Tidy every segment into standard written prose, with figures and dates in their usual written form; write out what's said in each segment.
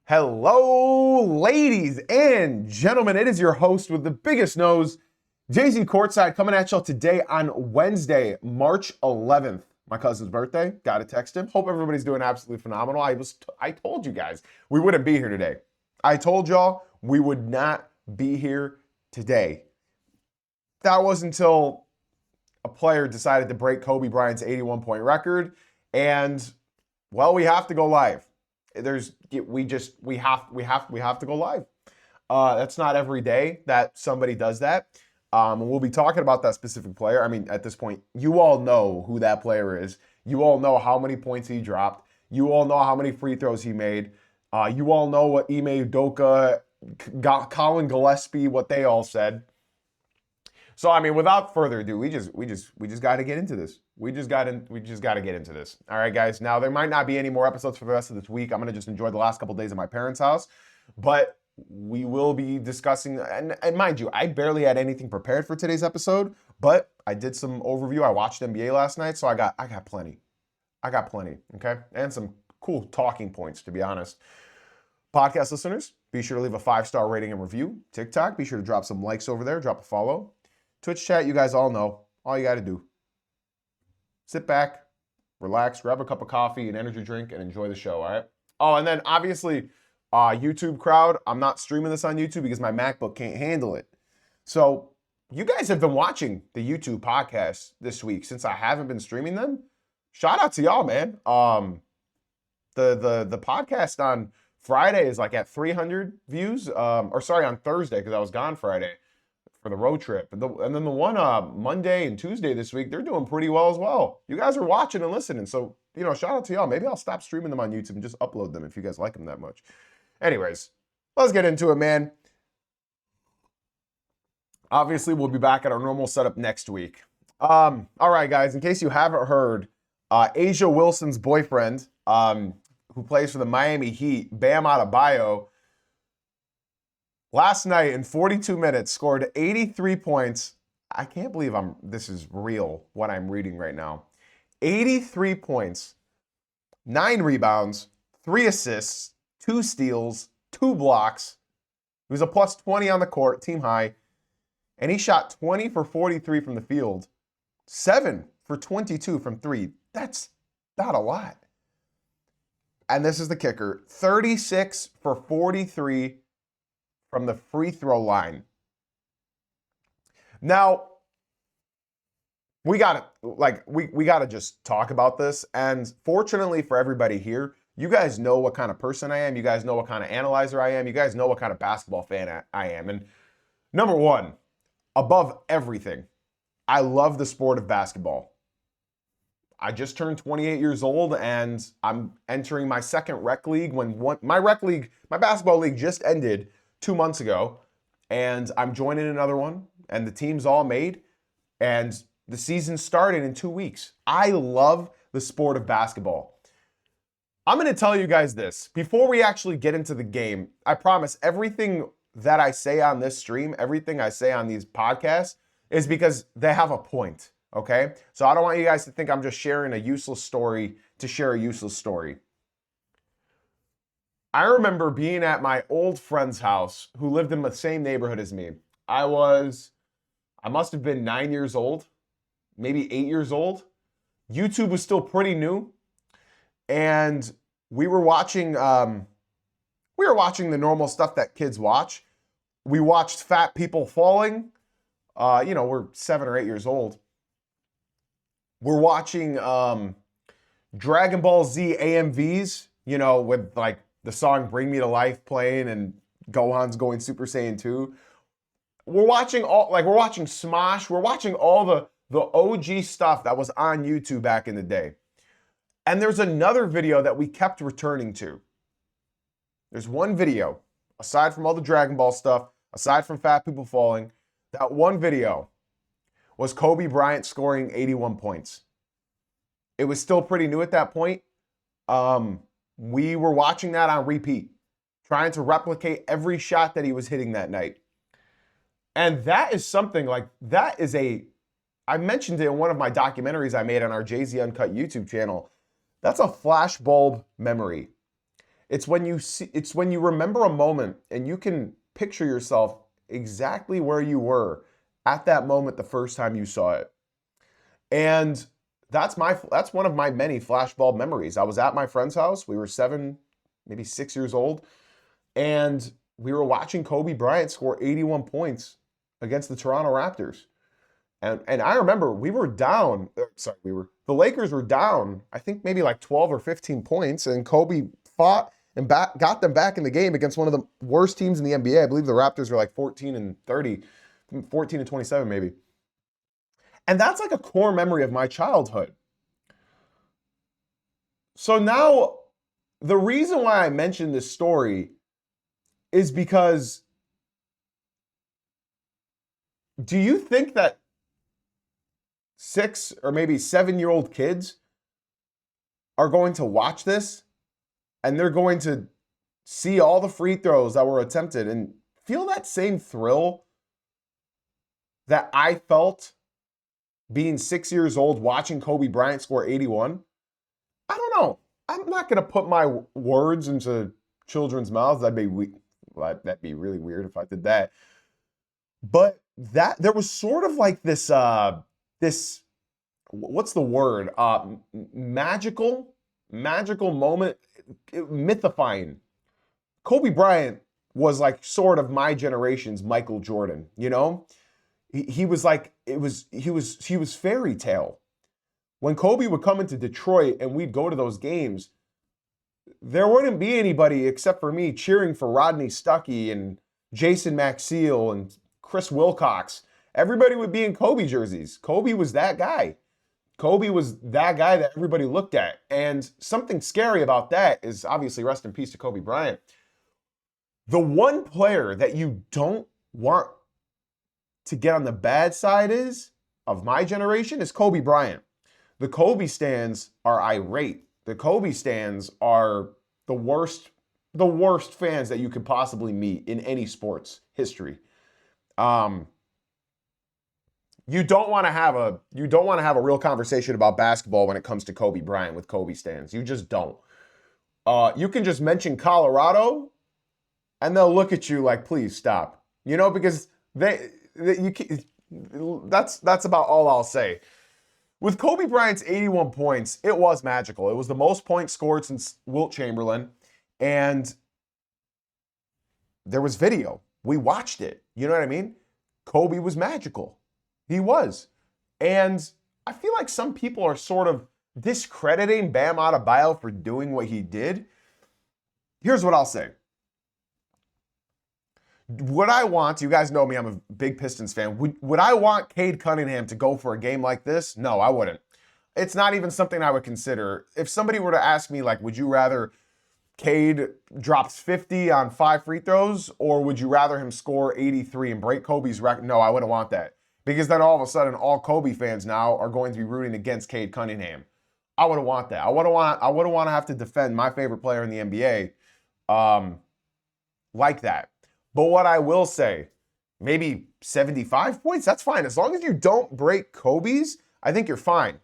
Hello, ladies and gentlemen. It is your host with the biggest nose, Jay-Z Courtside, coming at y'all today on Wednesday, March 11th. My cousin's birthday. Got to text him. Hope everybody's doing absolutely phenomenal. I told you guys we wouldn't be here today. I told y'all we would not be here today. That was until a player decided to break Kobe Bryant's 81-point record, and well, we have to go live. We have to go live. That's not every day that somebody does that. We'll be talking about that specific player. I mean, at this point, you all know who that player is. You all know how many points he dropped. You all know how many free throws he made. You all know what Ime Udoka, Colin Gillespie, what they all said. So, I mean, without further ado, we just got to get into this. We just got to get into this. All right, guys. Now, there might not be any more episodes for the rest of this week. I'm going to just enjoy the last couple days at my parents' house. But we will be discussing, and mind you, I barely had anything prepared for today's episode, but I did some overview. I watched NBA last night, so I got plenty. Okay? And some cool talking points, to be honest. Podcast listeners, be sure to leave a 5-star rating and review. TikTok, be sure to drop some likes over there. Drop a follow. Twitch chat, you guys all know. All you got to do. Sit back, relax, grab a cup of coffee, an energy drink, and enjoy the show, all right? Oh, and then obviously, YouTube crowd, I'm not streaming this on YouTube because my MacBook can't handle it. So you guys have been watching the YouTube podcasts this week since I haven't been streaming them. Shout out to y'all, man. The podcast on Friday is like at 300 views. On Thursday because I was gone Friday for the road trip. And then the one Monday and Tuesday this week, they're doing pretty well as well. You guys are watching and listening. So, shout out to y'all. Maybe I'll stop streaming them on YouTube and just upload them if you guys like them that much. Anyways, let's get into it, man. Obviously, we'll be back at our normal setup next week. All right, guys, in case you haven't heard, A'ja Wilson's boyfriend, who plays for the Miami Heat, Bam Adebayo, last night in 42 minutes scored 83 points. I can't believe this is real, what I'm reading right now. 83 points, 9 rebounds, 3 assists, 2 steals, 2 blocks. He was a plus 20 on the court, team high. And he shot 20 for 43 from the field, 7 for 22 from 3. That's not a lot. And this is the kicker, 36 for 43 from the free throw line. Now, we gotta just talk about this. And fortunately for everybody here, you guys know what kind of person I am. You guys know what kind of analyzer I am. You guys know what kind of basketball fan I am. And number one, above everything, I love the sport of basketball. I just turned 28 years old and I'm entering my second rec league my basketball league just ended 2 months ago, and I'm joining another one, and the team's all made, and the season's starting in 2 weeks. I love the sport of basketball. I'm going to tell you guys this. Before we actually get into the game, I promise everything that I say on this stream, everything I say on these podcasts is because they have a point, okay? So I don't want you guys to think I'm just sharing a useless story to share a useless story. I remember being at my old friend's house who lived in the same neighborhood as me. I must have been 9 years old, maybe 8 years old. YouTube was still pretty new. And we were watching the normal stuff that kids watch. We watched Fat People Falling. We're 7 or 8 years old. We're watching Dragon Ball Z AMVs, with like the song Bring Me to Life playing and Gohan's going Super Saiyan 2. We're watching Smosh. We're watching all the OG stuff that was on YouTube back in the day. And there's another video that we kept returning to. There's one video, aside from all the Dragon Ball stuff, aside from Fat People Falling, that one video was Kobe Bryant scoring 81 points. It was still pretty new at that point. We were watching that on repeat, trying to replicate every shot that he was hitting that night. And that is something I mentioned it in one of my documentaries I made on our Jay-Z Uncut YouTube channel. That's a flashbulb memory. It's when you remember a moment and you can picture yourself exactly where you were at that moment the first time you saw it. And that's one of my many flashbulb memories. I was at my friend's house. We were 7, maybe 6 years old, and we were watching Kobe Bryant score 81 points against the Toronto Raptors. And I remember we were down. The Lakers were down, I think maybe like 12 or 15 points, and Kobe fought and got them back in the game against one of the worst teams in the NBA. I believe the Raptors were like 14 and 30, 14 and 27 maybe. And that's like a core memory of my childhood. So now, the reason why I mentioned this story is because do you think that 6 or maybe 7-year-old kids are going to watch this and they're going to see all the free throws that were attempted and feel that same thrill that I felt being 6 years old watching Kobe Bryant score 81? I don't know. I'm not going to put my words into children's mouths. That'd be really weird if I did that. But there was sort of like this what's the word? Magical moment, mythifying. Kobe Bryant was like sort of my generation's Michael Jordan, you know? He was like, he was fairy tale. When Kobe would come into Detroit and we'd go to those games, there wouldn't be anybody except for me cheering for Rodney Stuckey and Jason Maxiell and Chris Wilcox. Everybody would be in Kobe jerseys. Kobe was that guy. Kobe was that guy that everybody looked at. And something scary about that is obviously rest in peace to Kobe Bryant. The one player that you don't want to get on the bad side of my generation is Kobe Bryant. The Kobe stans are irate. The Kobe stans are the worst fans that you could possibly meet in any sports history. You don't want to have a real conversation about basketball when it comes to Kobe Bryant with Kobe stans. You just don't. You can just mention Colorado, and they'll look at you like, please stop. You know, because that's about all I'll say. With Kobe Bryant's 81 points, it was magical. It was the most points scored since Wilt Chamberlain, and there was video. We watched it. You know what I mean? Kobe was magical. He was. And I feel like some people are sort of discrediting Bam Adebayo for doing what he did. Here's what I'll say. Would I want, you guys know me, I'm a big Pistons fan. Would I want Cade Cunningham to go for a game like this? No, I wouldn't. It's not even something I would consider. If somebody were to ask me, like, would you rather Cade drops 50 on 5 free throws, or would you rather him score 83 and break Kobe's record? No, I wouldn't want that. Because then all of a sudden, all Kobe fans now are going to be rooting against Cade Cunningham. I wouldn't want that. I wouldn't want to have to defend my favorite player in the NBA like that. But what I will say, maybe 75 points, that's fine. As long as you don't break Kobe's, I think you're fine.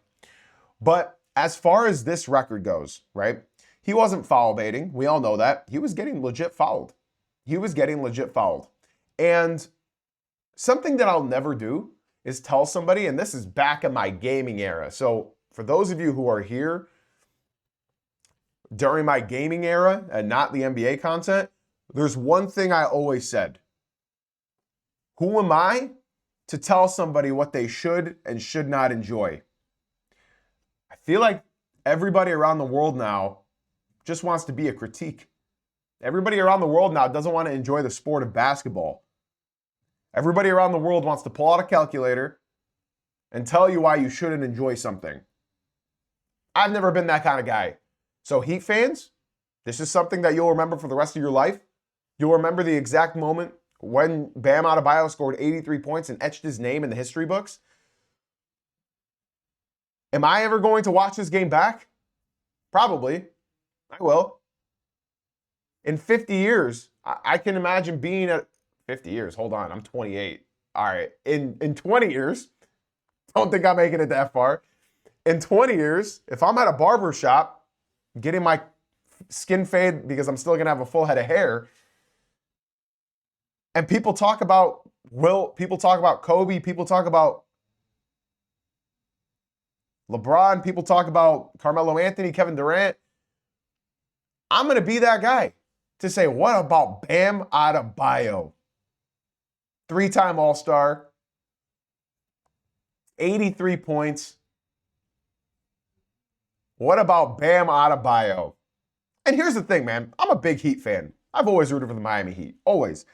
But as far as this record goes, right? He wasn't foul baiting. We all know that. He was getting legit fouled. And something that I'll never do is tell somebody, and this is back in my gaming era. So for those of you who are here during my gaming era and not the NBA content, there's one thing I always said. Who am I to tell somebody what they should and should not enjoy? I feel like everybody around the world now just wants to be a critique. Everybody around the world now doesn't want to enjoy the sport of basketball. Everybody around the world wants to pull out a calculator and tell you why you shouldn't enjoy something. I've never been that kind of guy. So Heat fans, this is something that you'll remember for the rest of your life. You'll remember the exact moment when Bam Adebayo scored 83 points and etched his name in the history books. Am I ever going to watch this game back? Probably. I will. In 50 years, I can imagine being at 50 years. Hold on, I'm 28. All right. In 20 years, don't think I'm making it that far. In 20 years, if I'm at a barber shop getting my skin fade because I'm still going to have a full head of hair. And people talk about Wilt, people talk about Kobe, people talk about LeBron, people talk about Carmelo Anthony, Kevin Durant. I'm going to be that guy to say, what about Bam Adebayo? 3-time All-Star, 83 points. What about Bam Adebayo? And here's the thing, man. I'm a big Heat fan. I've always rooted for the Miami Heat. Always.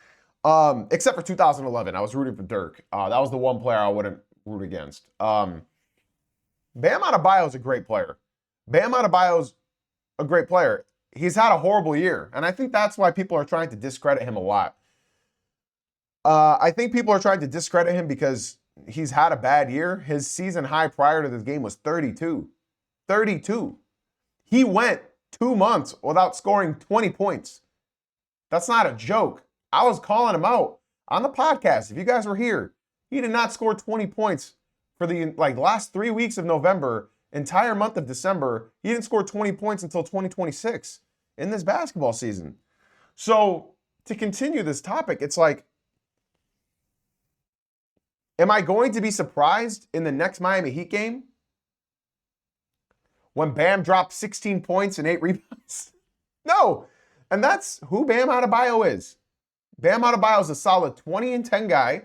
Except for 2011. I was rooting for Dirk. That was the one player I wouldn't root against. Bam Adebayo is a great player. Bam Adebayo is a great player. He's had a horrible year. And I think that's why people are trying to discredit him a lot. I think people are trying to discredit him because he's had a bad year. His season high prior to this game was 32. 32. He went 2 months without scoring 20 points. That's not a joke. I was calling him out on the podcast. If you guys were here, he did not score 20 points for the last 3 weeks of November, entire month of December. He didn't score 20 points until 2026 in this basketball season. So to continue this topic, it's like, am I going to be surprised in the next Miami Heat game when Bam dropped 16 points and 8 rebounds? No. And that's who Bam Adebayo is. Bam Adebayo is a solid 20-10 guy.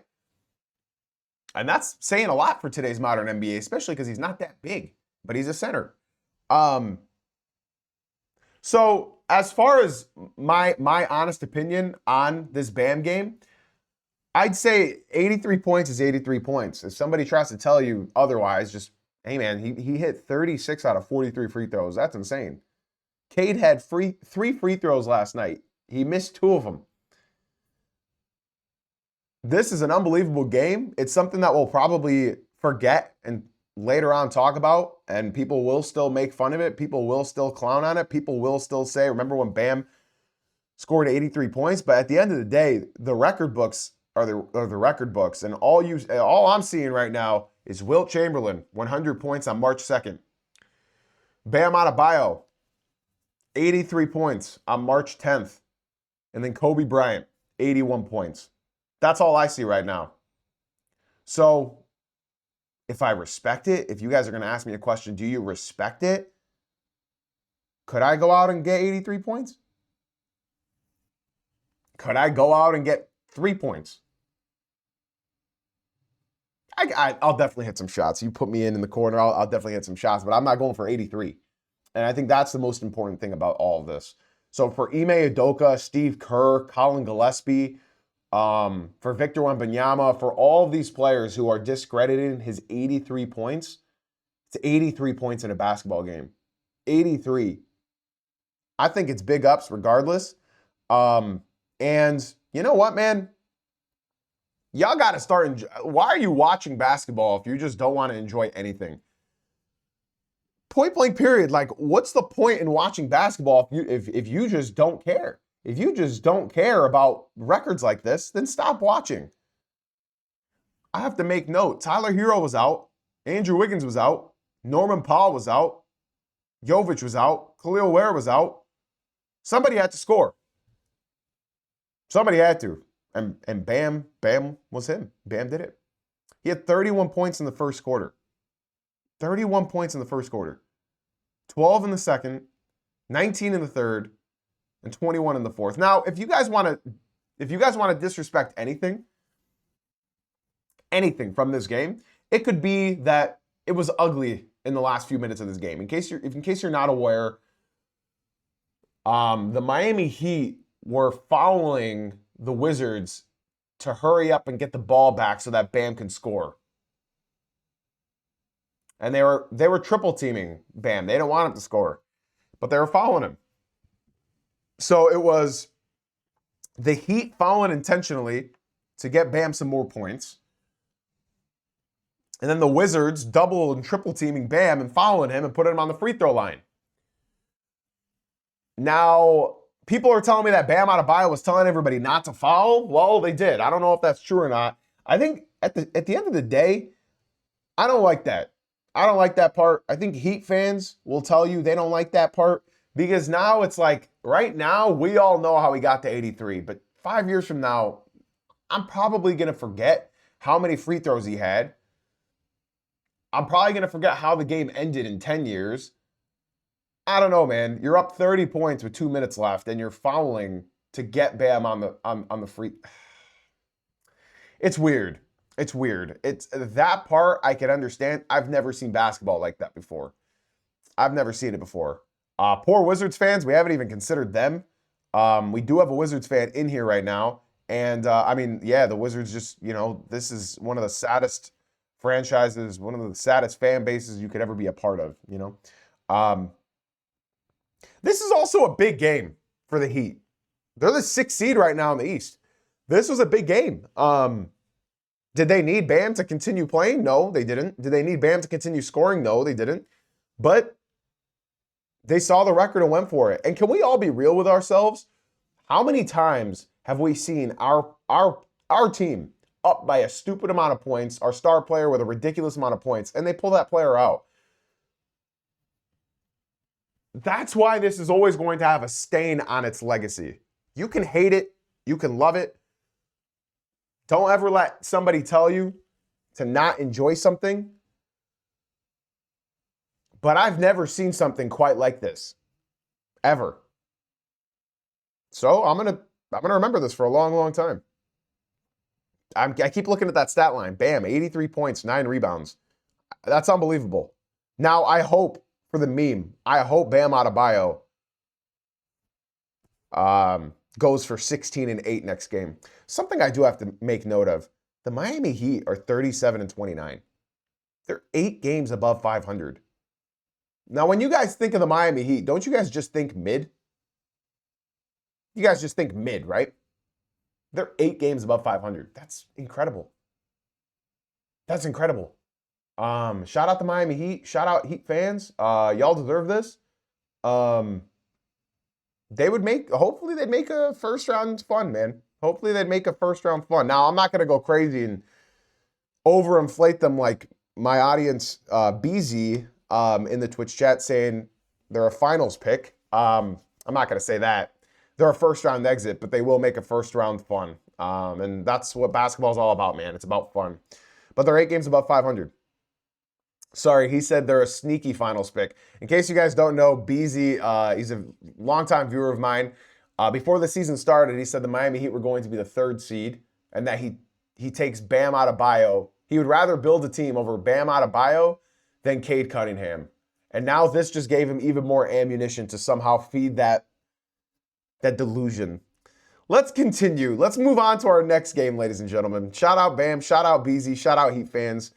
And that's saying a lot for today's modern NBA, especially because he's not that big, but he's a center. So as far as my honest opinion on this Bam game, I'd say 83 points is 83 points. If somebody tries to tell you otherwise, just, hey man, he hit 36 out of 43 free throws. That's insane. Cade had 3 free throws last night. He missed 2 of them. This is an unbelievable game. It's something that we'll probably forget and later on talk about, and people will still make fun of it. People will still clown on it. People will still say, remember when Bam scored 83 points? But at the end of the day, the record books are the record books. And all I'm seeing right now is Wilt Chamberlain, 100 points on March 2nd. Bam Adebayo, 83 points on March 10th. And then Kobe Bryant, 81 points. That's all I see right now. So if I respect it, if you guys are going to ask me a question, do you respect it? Could I go out and get 83 points? Could I go out and get 3 points? I'll definitely hit some shots. You put me in the corner, I'll definitely hit some shots, but I'm not going for 83. And I think that's the most important thing about all of this. So for Ime Udoka, Steve Kerr, Colin Gillespie, for Victor Wembanyama, for all of these players who are discrediting his 83 points, it's 83 points in a basketball game. 83. I think it's big ups regardless. And you know what, man? Y'all got to start. Why are you watching basketball if you just don't want to enjoy anything? Point blank period. Like, what's the point in watching basketball if you just don't care? If you just don't care about records like this, then stop watching. I have to make note. Tyler Hero was out. Andrew Wiggins was out. Norman Powell was out. Jovic was out. Khalil Ware was out. Somebody had to score. Somebody had to. And Bam was him. Bam did it. He had 31 points in the first quarter. 31 points in the first quarter. 12 in the second, 19 in the third, and 21 in the fourth. Now, if you guys want to disrespect anything from this game, it could be that it was ugly in the last few minutes of this game. In case you're not aware, the Miami Heat were fouling the Wizards to hurry up and get the ball back so that Bam can score. And they were triple teaming Bam. They didn't want him to score, but they were fouling him. So it was the Heat fouling intentionally to get Bam some more points. And then the Wizards double and triple teaming Bam and fouling him and putting him on the free throw line. Now, people are telling me that Bam Adebayo was telling everybody not to foul. Well, they did. I don't know if that's true or not. I think at the end of the day, I don't like that. I don't like that part. I think Heat fans will tell you they don't like that part Because now it's like, right now, we all know how he got to 83. But 5 years from now, I'm probably going to forget how many free throws he had. I'm probably going to forget how the game ended in 10 years. I don't know, man. You're up 30 points with 2 minutes left, and you're fouling to get Bam on the free. It's weird. It's weird. It's that part I can understand. I've never seen basketball like that before. I've never seen it before. Poor Wizards fans, we haven't even considered them. We do have a Wizards fan in here right now. And, I mean, yeah, the Wizards just, this is one of the saddest franchises, one of the saddest fan bases you could ever be a part of, This is also a big game for the Heat. They're the 6th seed right now in the East. This was a big game. Did they need Bam to continue playing? No, they didn't. Did they need Bam to continue scoring? No, they didn't. But they saw the record and went for it. And can we all be real with ourselves? How many times have we seen our team up by a stupid amount of points, our star player with a ridiculous amount of points, and they pull that player out? That's why this is always going to have a stain on its legacy. You can hate it. You can love it. Don't ever let somebody tell you to not enjoy something. But I've never seen something quite like this. Ever. So I'm gonna remember this for a long, long time. I keep looking at that stat line. Bam, 83 points, 9 rebounds. That's unbelievable. Now, I hope for the meme, I hope Bam Adebayo goes for 16 and 8 next game. Something I do have to make note of. The Miami Heat are 37 and 29. They're 8 games above 500. Now, when you guys think of the Miami Heat, don't you guys just think mid? You guys just think mid, right? They're 8 games above 500. That's incredible. That's incredible. Shout out to Miami Heat. Shout out Heat fans. Y'all deserve this. Hopefully they'd make a first round fun, man. Hopefully they'd make a first round fun. Now, I'm not going to go crazy and overinflate them like my audience, BZ, in the Twitch chat saying they're a finals pick. I'm not going to say that. They're a first round exit, but they will make a first round fun. And that's what basketball is all about, man. It's about fun. But they're 8 games above 500. Sorry, he said they're a sneaky finals pick. In case you guys don't know, BZ, he's a longtime viewer of mine. Before the season started, he said the Miami Heat were going to be the 3rd seed and that he takes Bam Adebayo. He would rather build a team over Bam Adebayo than Cade Cunningham. And now this just gave him even more ammunition to somehow feed that delusion. Let's continue. Let's move on to our next game, ladies and gentlemen. Shout out Bam. Shout out BZ. Shout out Heat fans.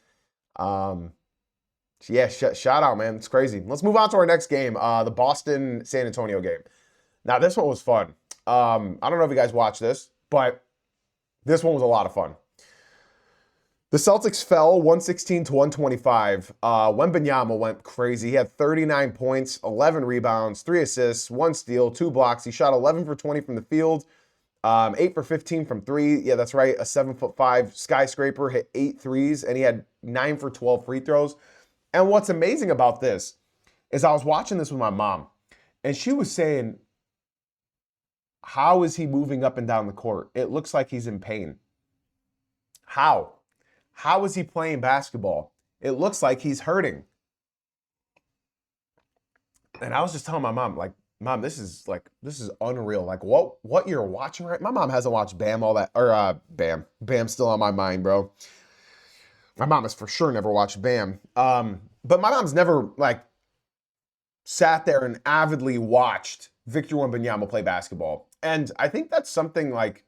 Yeah, shout out, man. It's crazy. Let's move on to our next game, the Boston-San Antonio game. Now, this one was fun. I don't know if you guys watched this, but this one was a lot of fun. The Celtics fell 116 to 125. Wembanyama went crazy. He had 39 points, 11 rebounds, 3 assists, 1 steal, 2 blocks. He shot 11 for 20 from the field, 8 for 15 from 3. Yeah, that's right. A 7'5" skyscraper hit 8 threes, and he had 9 for 12 free throws. And what's amazing about this is I was watching this with my mom, and she was saying, how is he moving up and down the court? It looks like he's in pain. How? How is he playing basketball? It looks like he's hurting. And I was just telling my mom, like, Mom, this is unreal. Like, what you're watching right? My mom hasn't watched Bam all that, or Bam. Bam's still on my mind, bro. My mom has for sure never watched Bam. But my mom's never, like, sat there and avidly watched Victor Wembanyama play basketball. And I think that's something, like,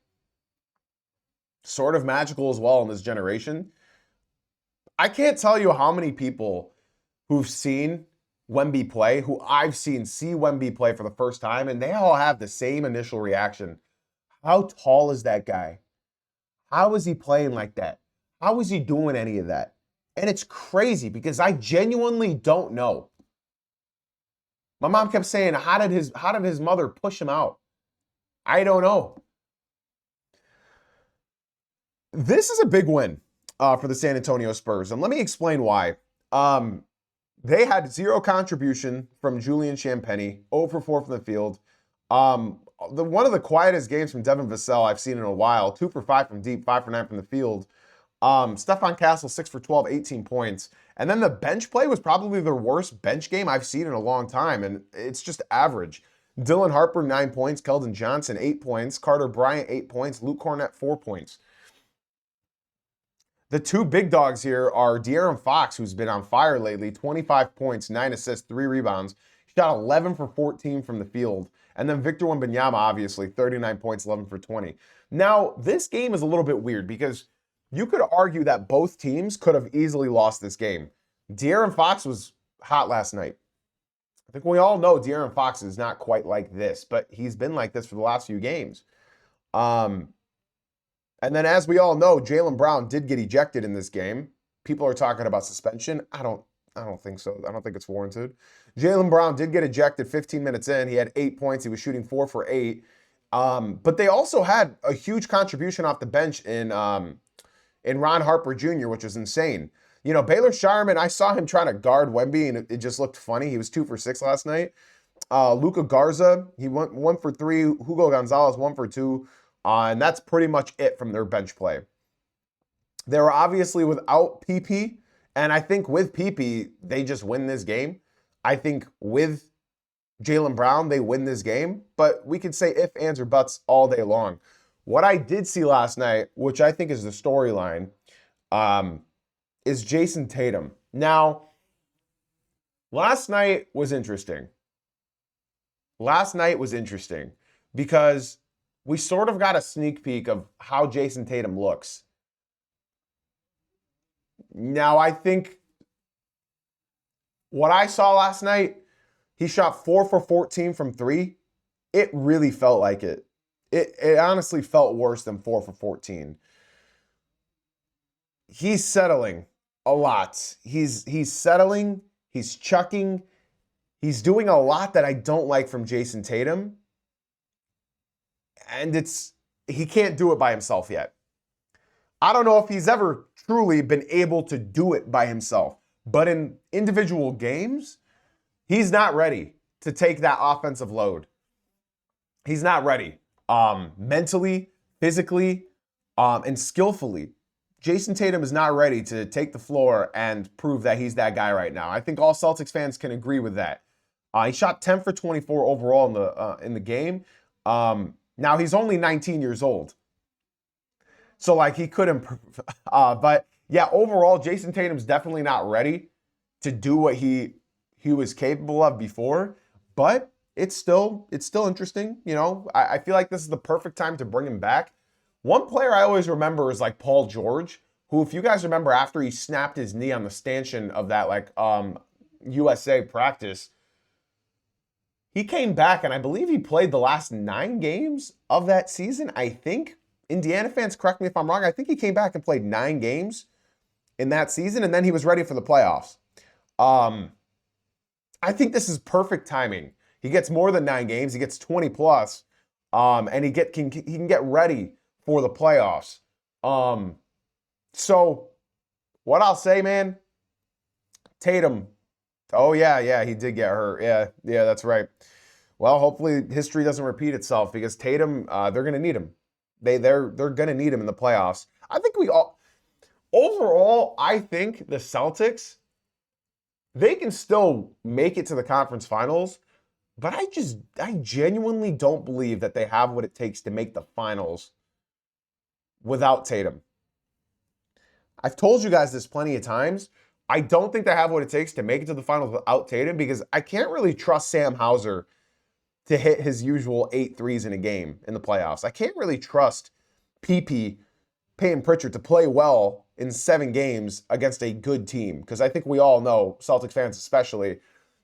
sort of magical as well in this generation. I can't tell you how many people who've seen Wemby play, who I've seen see Wemby play for the first time, and they all have the same initial reaction. How tall is that guy? How is he playing like that? How is he doing any of that? And it's crazy because I genuinely don't know. My mom kept saying, how did his mother push him out? I don't know. This is a big win for the San Antonio Spurs, and let me explain why. They had zero contribution from Julian Champagny, 0 for 4 from the field. One of the quietest games from Devin Vassell I've seen in a while. 2 for 5 from deep, 5 for 9 from the field. Stephon Castle, 6 for 12, 18 points. And then the bench play was probably the worst bench game I've seen in a long time, and it's just average. Dylan Harper, 9 points. Keldon Johnson, 8 points. Carter Bryant, 8 points. Luke Cornett, 4 points. The two big dogs here are De'Aaron Fox, who's been on fire lately, 25 points, 9 assists, 3 rebounds. He shot 11 for 14 from the field. And then Victor Wembanyama, obviously, 39 points, 11 for 20. Now, this game is a little bit weird because you could argue that both teams could have easily lost this game. De'Aaron Fox was hot last night. I think we all know De'Aaron Fox is not quite like this, but he's been like this for the last few games. And then, as we all know, Jaylen Brown did get ejected in this game. People are talking about suspension. I don't think so. I don't think it's warranted. Jaylen Brown did get ejected 15 minutes in. He had 8 points. He was shooting 4 for 8. But they also had a huge contribution off the bench in Ron Harper Jr., which was insane. You know, Baylor Shireman, I saw him trying to guard Wemby, and it just looked funny. He was 2 for 6 last night. Luka Garza, he went 1 for 3. Hugo Gonzalez, 1 for 2. And that's pretty much it from their bench play. They were obviously without PP, and I think with PP, they just win this game. I think with Jaylen Brown, they win this game, but we could say if, ands, or buts all day long. What I did see last night, which I think is the storyline, is Jason Tatum. Now, last night was interesting. Last night was interesting because we sort of got a sneak peek of how Jason Tatum looks. Now, I think what I saw last night, he shot 4 for 14 from 3. It really felt like it. It honestly felt worse than 4 for 14. He's settling a lot. He's settling. He's chucking. He's doing a lot that I don't like from Jason Tatum. And he can't do it by himself yet. I don't know if he's ever truly been able to do it by himself. But in individual games, he's not ready to take that offensive load. He's not ready. Mentally, physically, and skillfully. Jason Tatum is not ready to take the floor and prove that he's that guy right now. I think all Celtics fans can agree with that. He shot 10 for 24 overall in the game. Now, he's only 19 years old. So, he could improve. But, yeah, overall, Jason Tatum's definitely not ready to do what he was capable of before. But it's still interesting. You know, I feel like this is the perfect time to bring him back. One player I always remember is, Paul George, who, if you guys remember, after he snapped his knee on the stanchion of that, USA practice, he came back, and I believe he played the last 9 games of that season, I think. Indiana fans, correct me if I'm wrong. I think he came back and played 9 games in that season, and then he was ready for the playoffs. I think this is perfect timing. He gets more than 9 games. He gets 20 plus, and he can get ready for the playoffs. So what I'll say, man, Tatum. Oh, yeah, he did get hurt. Yeah, that's right. Well, hopefully history doesn't repeat itself because Tatum, they're going to need him. They're going to need him in the playoffs. I think overall, I think the Celtics, they can still make it to the conference finals, but I genuinely don't believe that they have what it takes to make the finals without Tatum. I've told you guys this plenty of times. I don't think they have what it takes to make it to the finals without Tatum because I can't really trust Sam Hauser to hit his usual 8 threes in a game in the playoffs. I can't really trust PP, Peyton Pritchard, to play well in 7 games against a good team because I think we all know, Celtics fans especially,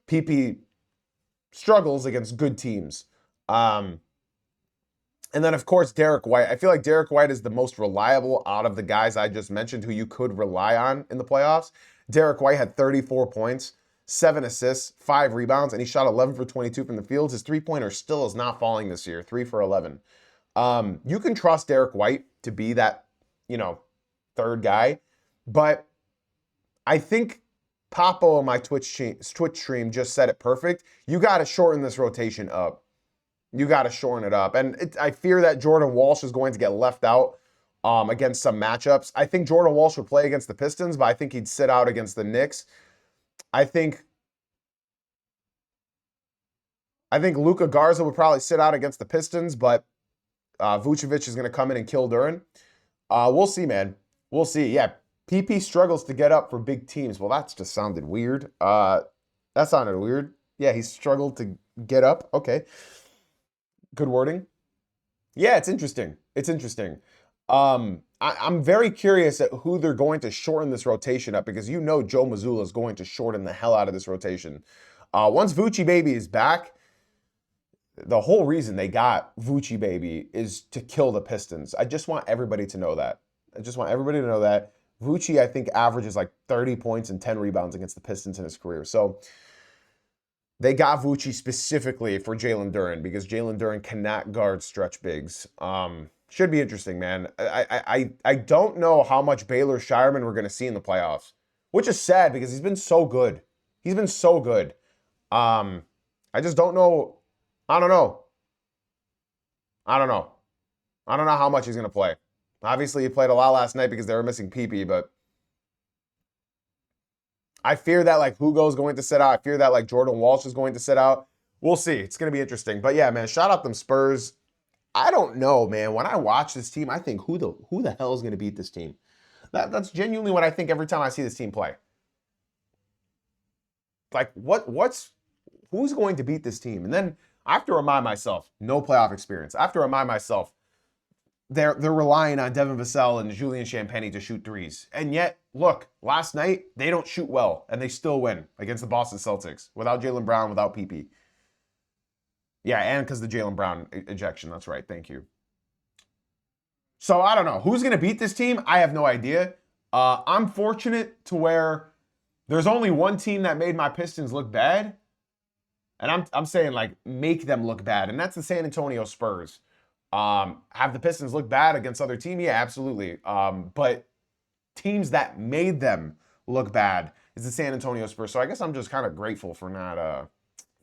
PP struggles against good teams. And then, of course, Derek White. I feel like Derek White is the most reliable out of the guys I just mentioned who you could rely on in the playoffs. Derek White had 34 points, 7 assists, 5 rebounds, and he shot 11 for 22 from the field. His three-pointer still is not falling this year, 3 for 11. You can trust Derek White to be that, third guy. But I think Papo on my Twitch stream just said it perfect. You got to shorten this rotation up. You got to shorten it up. And I fear that Jordan Walsh is going to get left out against some matchups. I think Jordan Walsh would play against the Pistons, but I think he'd sit out against the Knicks. I think Luka Garza would probably sit out against the Pistons, but Vucevic is going to come in and kill Duren. We'll see, man. We'll see. Yeah, PP struggles to get up for big teams. Well, that's just sounded weird. That sounded weird. Yeah, he struggled to get up. Okay. Good wording. Yeah, it's interesting. It's interesting. I'm very curious at who they're going to shorten this rotation up, because you know Joe Mazzulla is going to shorten the hell out of this rotation. Once Vucci Baby is back, the whole reason they got Vucci Baby is to kill the Pistons. I just want everybody to know that. Vucci, I think, averages like 30 points and 10 rebounds against the Pistons in his career. So they got Vucci specifically for Jalen Duren, because Jalen Duren cannot guard stretch bigs. Should be interesting, man. I don't know how much Baylor Shireman we're going to see in the playoffs, which is sad because he's been so good. I just don't know. I don't know how much he's going to play. Obviously, he played a lot last night because they were missing PP, but I fear that like Hugo's going to sit out. I fear that like Jordan Walsh is going to sit out. We'll see. It's going to be interesting. But yeah, man, shout out them Spurs. I don't know, man. When I watch this team, I think who the hell is going to beat this team? That's genuinely what I think every time I see this team play. Like who's going to beat this team? And then I have to remind myself, no playoff experience. I have to remind myself, they're relying on Devin Vassell and Julian Champagny to shoot threes. And yet, look, last night, they don't shoot well, and they still win against the Boston Celtics without Jaylen Brown, without PP. Yeah, and because the Jaylen Brown ejection. That's right. Thank you. So I don't know. Who's going to beat this team? I have no idea. I'm fortunate to where there's only one team that made my Pistons look bad. And I'm saying, like, make them look bad. And that's the San Antonio Spurs. Have the Pistons look bad against other teams? Yeah, absolutely. But teams that made them look bad is the San Antonio Spurs. So I guess I'm just kind of grateful for not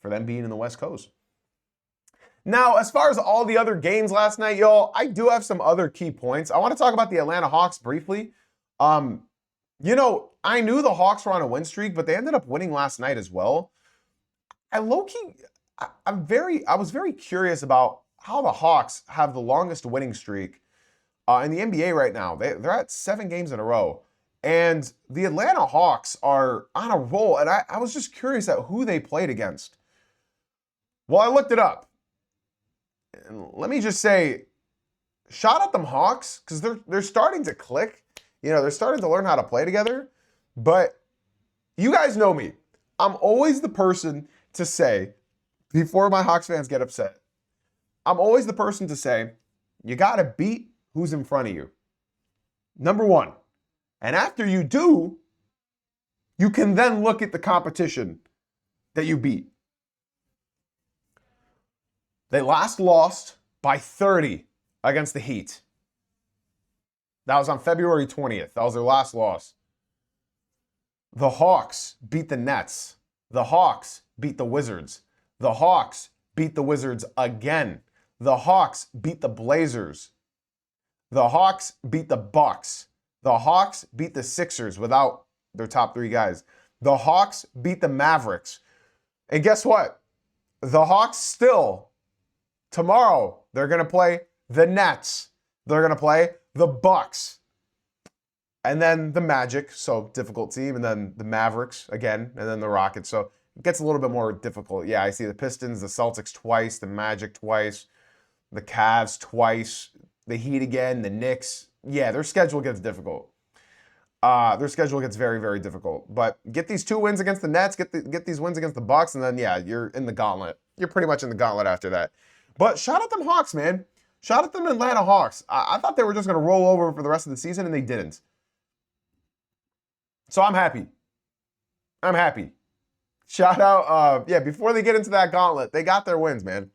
for them being in the West Coast. Now, as far as all the other games last night, y'all, I do have some other key points. I want to talk about the Atlanta Hawks briefly. You know, I knew the Hawks were on a win streak, but they ended up winning last night as well. I was very curious about how the Hawks have the longest winning streak in the NBA right now. They're at 7 games in a row. And the Atlanta Hawks are on a roll. And I was just curious at who they played against. Well, I looked it up. And let me just say, shout out them Hawks, because they're starting to click. You know, they're starting to learn how to play together. But you guys know me. I'm always the person to say, before my Hawks fans get upset, I'm always the person to say, you got to beat who's in front of you. Number one. And after you do, you can then look at the competition that you beat. They last lost by 30 against the Heat. That was on February 20th. That was their last loss. The Hawks beat the Nets. The Hawks beat the Wizards. The Hawks beat the Wizards again. The Hawks beat the Blazers. The Hawks beat the Bucks. The Hawks beat the Sixers without their top 3 guys. The Hawks beat the Mavericks. And guess what? The Hawks still, tomorrow, they're going to play the Nets. They're going to play the Bucks. And then the Magic, so difficult team. And then the Mavericks again. And then the Rockets. So it gets a little bit more difficult. Yeah, I see the Pistons, the Celtics twice, the Magic twice, the Cavs twice, the Heat again, the Knicks. Yeah, their schedule gets difficult. Their schedule gets very, very difficult. But get these 2 wins against the Nets, get these wins against the Bucks, and then, yeah, you're in the gauntlet. You're pretty much in the gauntlet after that. But shout out them Hawks, man. Shout out them Atlanta Hawks. I thought they were just going to roll over for the rest of the season, and they didn't. So I'm happy. I'm happy. Shout out, yeah, before they get into that gauntlet, they got their wins, man.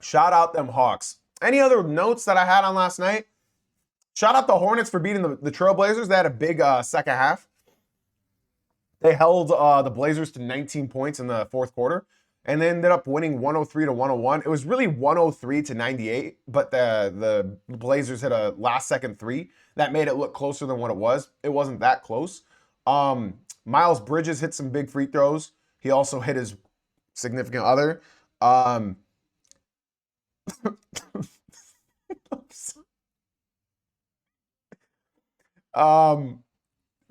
Shout out them Hawks. Any other notes that I had on last night? Shout out the Hornets for beating the Trailblazers. They had a big second half. They held the Blazers to 19 points in the fourth quarter, and they ended up winning 103 to 101. It was really 103 to 98, but the Blazers hit a last-second three that made it look closer than what it was. It wasn't that close. Miles Bridges hit some big free throws. He also hit his significant other.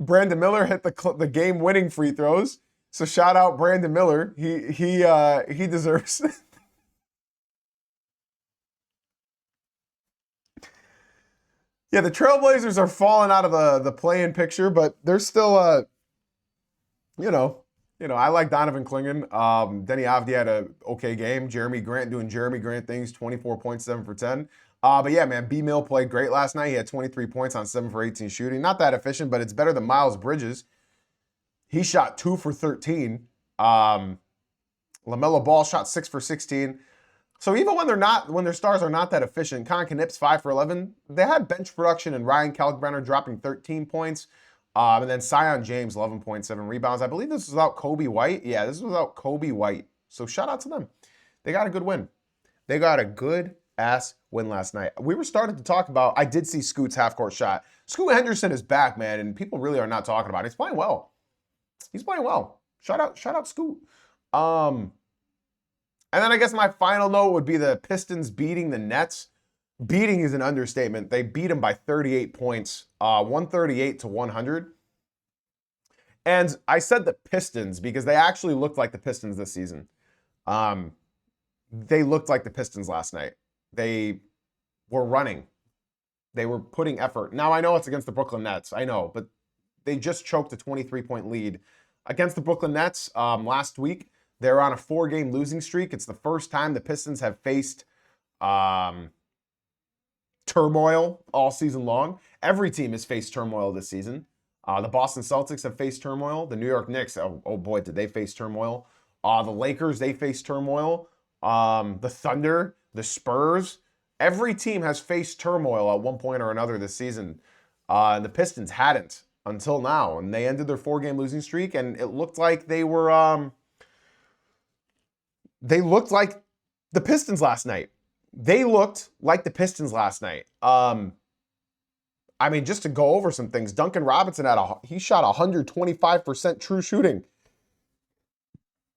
Brandon Miller hit the game-winning free throws. So shout out Brandon Miller. He deserves it. Yeah, the Trailblazers are falling out of the play-in picture, but they're still I like Donovan Clingan. Denny Avdia had an okay game. Jeremy Grant doing Jeremy Grant things, 24 points, 7 for 10. But yeah, man, B-Mill played great last night. He had 23 points on 7 for 18 shooting. Not that efficient, but it's better than Miles Bridges. He shot 2 for 13. LaMelo Ball shot 6 for 16. So even when their stars are not that efficient, Con Knips 5 for 11. They had bench production and Ryan Kalkbrenner dropping 13 points. And then Sion James, 11.7 rebounds. I believe this was without Kobe White. Yeah, this was without Kobe White. So shout out to them. They got a good win. They got a good-ass win last night. We were starting to talk about, I did see Scoot's half-court shot. Scoot Henderson is back, man, and people really are not talking about it. He's playing well. He's playing well. Shout out Scoot. And then I guess my final note would be the Pistons beating the Nets. Beating is an understatement. They beat them by 38 points, 138 to 100. And I said the Pistons because they actually looked like the Pistons this season. They looked like the Pistons last night. They were running. They were putting effort. Now, I know it's against the Brooklyn Nets. I know, but they just choked a 23-point lead against the Brooklyn Nets last week. They're on a 4-game losing streak. It's the first time the Pistons have faced turmoil all season long. Every team has faced turmoil this season. The Boston Celtics have faced turmoil. The New York Knicks, oh boy, did they face turmoil. The Lakers, they faced turmoil. The Thunder, the Spurs. Every team has faced turmoil at one point or another this season. And the Pistons hadn't until now. And they ended their 4-game losing streak, and it looked like they were... They looked like the Pistons last night. They looked like the Pistons last night. I mean, just to go over some things, Duncan Robinson he shot 125% true shooting.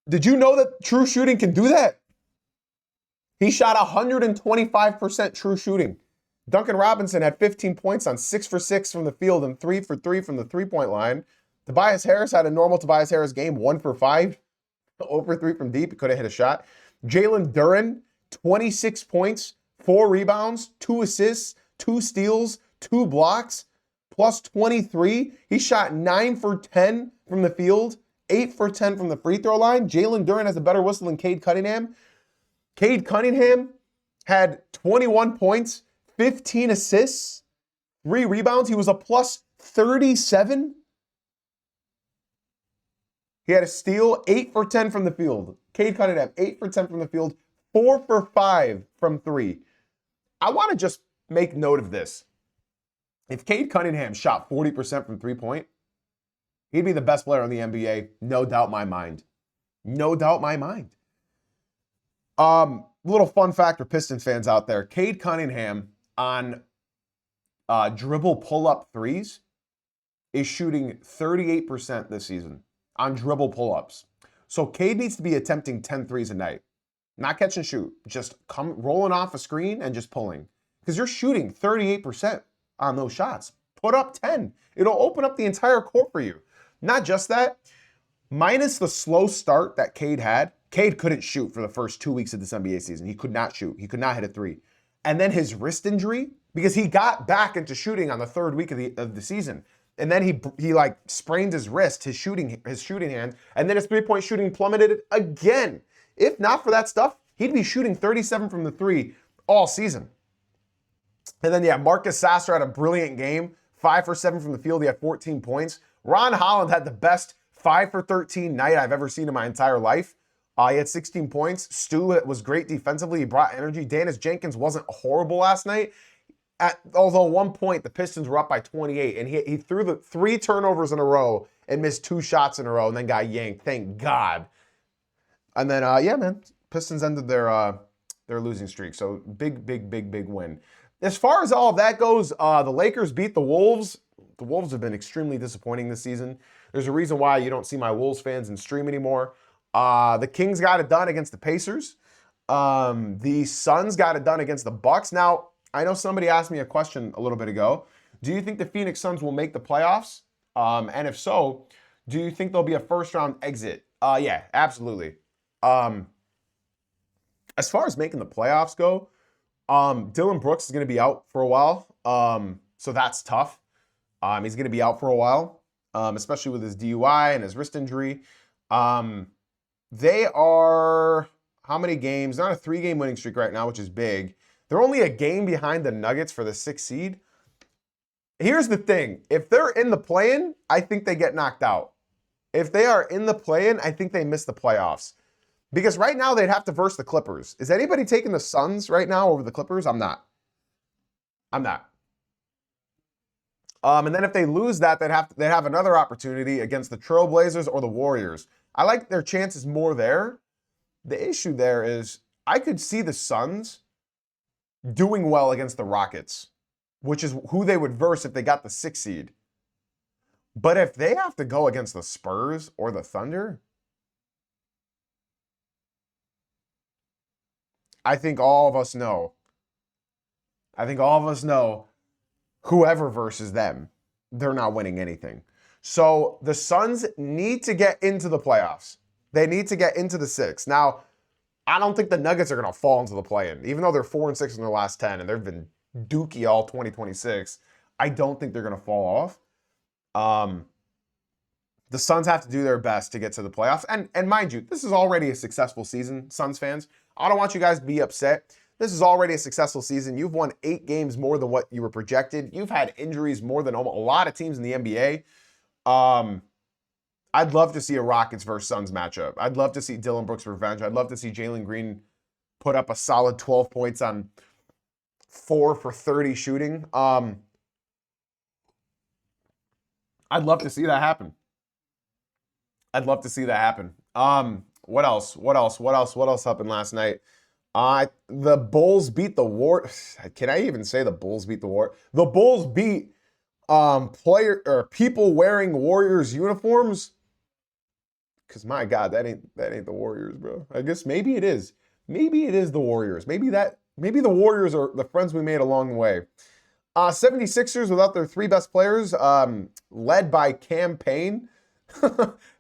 Did you know that true shooting can do that? He shot 125% true shooting. Duncan Robinson had 15 points on 6 for 6 from the field and 3 for 3 from the three-point line. Tobias Harris had a normal Tobias Harris game, 1 for 5. Over 3 from deep. He could have hit a shot. Jalen Duren, 26 points, 4 rebounds, 2 assists, 2 steals, 2 blocks, plus 23. He shot 9 for 10 from the field, 8 for 10 from the free throw line. Jalen Duren has a better whistle than Cade Cunningham. Cade Cunningham had 21 points, 15 assists, 3 rebounds. He was a plus 37. He had a steal, 8 for 10 from the field. Cade Cunningham, 8 for 10 from the field, 4 for 5 from 3. I want to just make note of this. If Cade Cunningham shot 40% from 3-point, he'd be the best player in the NBA. No doubt in my mind. No doubt in my mind. Little fun fact for Pistons fans out there. Cade Cunningham on dribble pull-up threes is shooting 38% this season. On dribble pull-ups. So Cade needs to be attempting 10 threes a night. Not catch and shoot. Just rolling off a screen and just pulling. Because you're shooting 38% on those shots. Put up 10. It'll open up the entire court for you. Not just that. Minus the slow start that Cade had, Cade couldn't shoot for the first 2 weeks of this NBA season. He could not shoot. He could not hit a 3. And then his wrist injury, because he got back into shooting on the 3rd week of the season. And then he like sprained his wrist, his shooting hand, and then his 3-point shooting plummeted again. If not for that stuff, he'd be shooting 37 from the 3 all season. And then, yeah, Marcus Sasser had a brilliant game, 5 for 7 from the field. He had 14 points. Ron Holland had the best 5 for 13 night I've ever seen in my entire life. He had 16 points. Stu was great defensively. He brought energy. Dennis Jenkins wasn't horrible last night. although at one point the Pistons were up by 28, and he threw the 3 turnovers in a row and missed 2 shots in a row and then got yanked. Thank God. And then, yeah, man, Pistons ended their losing streak. So big win. As far as all of that goes, the Lakers beat the Wolves. The Wolves have been extremely disappointing this season. There's a reason why you don't see my Wolves fans in stream anymore. The Kings got it done against the Pacers. The Suns got it done against the Bucks. Now, I know somebody asked me a question a little bit ago. Do you think the Phoenix Suns will make the playoffs? And if so, do you think there'll be a first-round exit? Yeah, absolutely. As far as making the playoffs go, Dylan Brooks is going to be out for a while. So that's tough. He's going to be out for a while, especially with his DUI and his wrist injury. They are, how many games? Not a 3-game winning streak right now, which is big. They're only a game behind the Nuggets for the 6th seed. Here's the thing. If they're in the play-in, I think they get knocked out. If they are in the play-in, I think they miss the playoffs. Because right now they'd have to verse the Clippers. Is anybody taking the Suns right now over the Clippers? I'm not. And then if they lose that, they'd have another opportunity against the Trailblazers or the Warriors. I like their chances more there. The issue there is I could see the Suns doing well against the Rockets, which is who they would verse if they got the 6th seed. But if they have to go against the Spurs or the Thunder, I think all of us know whoever versus them, they're not winning anything. So the Suns need to get into the playoffs. They need to get into the 6. Now, I don't think the Nuggets are going to fall into the play-in. Even though they're 4-6 in their last 10 and they've been dookie all 2026, I don't think they're going to fall off. The Suns have to do their best to get to the playoffs. And mind you, this is already a successful season, Suns fans. I don't want you guys to be upset. This is already a successful season. You've won 8 games more than what you were projected. You've had injuries more than a lot of teams in the NBA. I'd love to see a Rockets versus Suns matchup. I'd love to see Dylan Brooks revenge. I'd love to see Jalen Green put up a solid 12 points on 4 for 30 shooting. I'd love to see that happen. What else happened last night? The Bulls beat the Warriors. Can I even say the Bulls beat the Warriors? The Bulls beat people wearing Warriors uniforms. Because my God, that ain't the Warriors, bro. I guess maybe it is. Maybe it is the Warriors. Maybe the Warriors are the friends we made along the way. 76ers without their 3 best players, led by Cam Payne.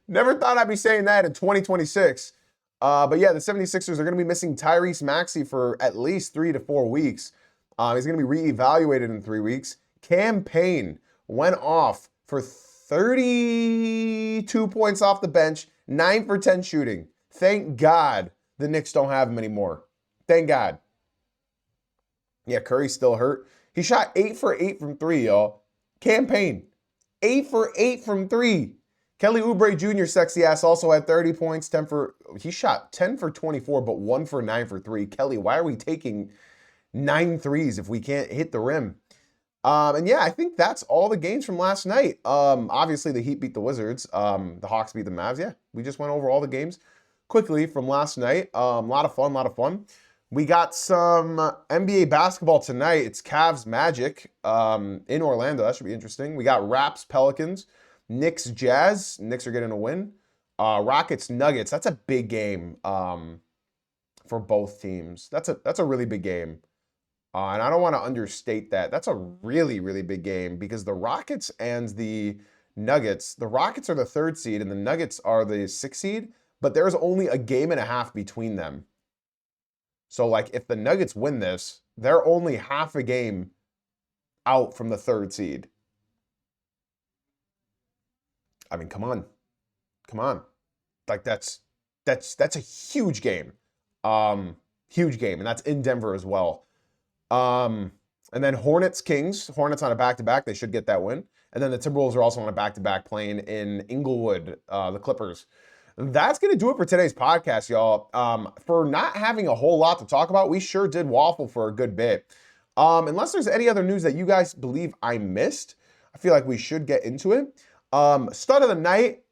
Never thought I'd be saying that in 2026. But yeah, the 76ers are going to be missing Tyrese Maxey for at least 3 to 4 weeks. He's going to be reevaluated in 3 weeks. Cam Payne went off for 32 points off the bench, 9 for 10 shooting. Thank God the Knicks don't have him anymore. Thank God. Yeah, Curry's still hurt. He shot 8 for 8 from 3, y'all. Cam Payne, 8 for 8 from 3. Kelly Oubre Jr., sexy ass, also had 30 points. He shot 10 for 24, but 1 for 9 for 3. Kelly, why are we taking 9 threes if we can't hit the rim? And yeah, I think that's all the games from last night. Obviously, the Heat beat the Wizards. The Hawks beat the Mavs. Yeah, we just went over all the games quickly from last night. A lot of fun. We got some NBA basketball tonight. It's Cavs Magic in Orlando. That should be interesting. We got Raps Pelicans. Knicks Jazz. Knicks are getting a win. Rockets Nuggets. That's a big game for both teams. That's a really big game. And I don't want to understate that. That's a really, really big game because the Rockets and the Nuggets, the Rockets are the 3rd seed and the Nuggets are the 6th seed, but there's only a game and a half between them. So, like, if the Nuggets win this, they're only half a game out from the 3rd seed. I mean, come on. Like, that's a huge game. Huge game, and that's in Denver as well. And then Hornets Kings. Hornets on a back-to-back. They should get that win. And then the Timberwolves are also on a back-to-back playing in Inglewood, the Clippers. That's going to do it for today's podcast, y'all. For not having a whole lot to talk about, we sure did waffle for a good bit. Unless there's any other news that you guys believe I missed, I feel like we should get into it. Stud of the night,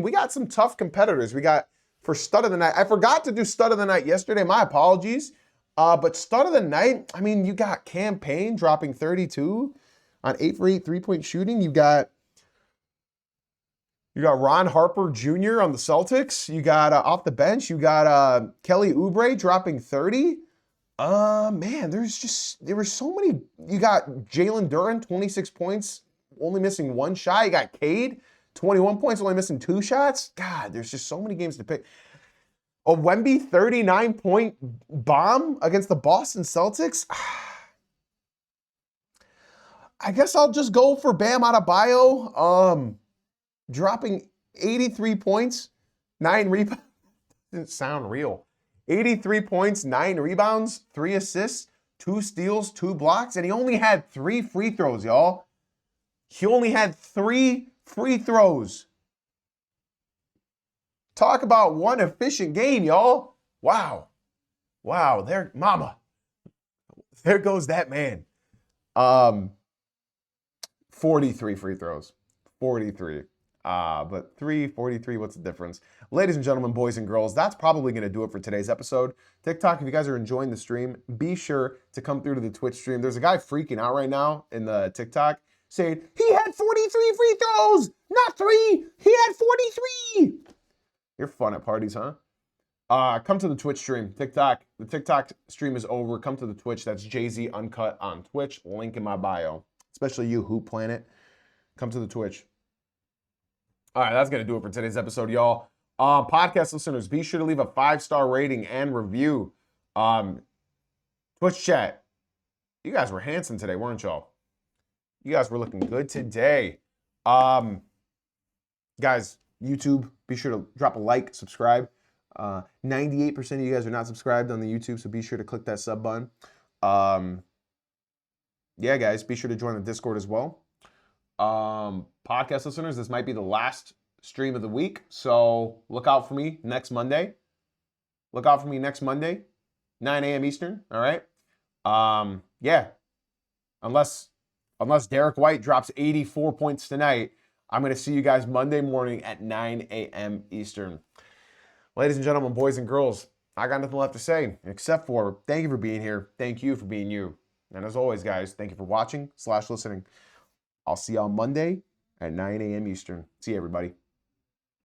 we got some tough competitors. We got for stud of the night. I forgot to do stud of the night yesterday. My apologies. But stud of the night, you got Cam Payne dropping 32 on 8 for 8 3-point shooting. You got Ron Harper Jr. on the Celtics. You got off the bench, you got Kelly Oubre dropping 30. Man, there were so many. You got Jalen Duren, 26 points, only missing one shot. You got Cade, 21 points, only missing 2 shots. God, there's just so many games to pick. A Wemby 39-point bomb against the Boston Celtics. I guess I'll just go for Bam Adebayo. Dropping 83 points, 9 rebounds. Didn't sound real. 83 points, 9 rebounds, 3 assists, 2 steals, 2 blocks, and he only had 3 free throws, y'all. He only had 3 free throws. Talk about one efficient game, y'all. Wow. There goes that man. 43 free throws. 43. But 343, what's the difference? Ladies and gentlemen, boys and girls, that's probably going to do it for today's episode. TikTok, if you guys are enjoying the stream, be sure to come through to the Twitch stream. There's a guy freaking out right now in the TikTok saying, he had 43 free throws, not 3. He had 43. You're fun at parties, huh? Come to the Twitch stream. TikTok, the TikTok stream is over. Come to the Twitch. That's Jay-Z Uncut on Twitch. Link in my bio. Especially you, Hoop Planet. Come to the Twitch. All right, that's going to do it for today's episode, y'all. Podcast listeners, be sure to leave a 5-star rating and review. Twitch chat, you guys were handsome today, weren't y'all? You guys were looking good today. Guys, YouTube, be sure to drop a like, subscribe. 98% of you guys are not subscribed on the YouTube, so be sure to click that sub button. Yeah, guys, be sure to join the Discord as well. Podcast listeners, this might be the last stream of the week, so look out for me next Monday. 9 a.m. Eastern, all right? Yeah, unless Derek White drops 84 points tonight, I'm going to see you guys Monday morning at 9 a.m. Eastern. Ladies and gentlemen, boys and girls, I got nothing left to say except for thank you for being here. Thank you for being you. And as always, guys, thank you for watching/listening. I'll see you on Monday at 9 a.m. Eastern. See you, everybody.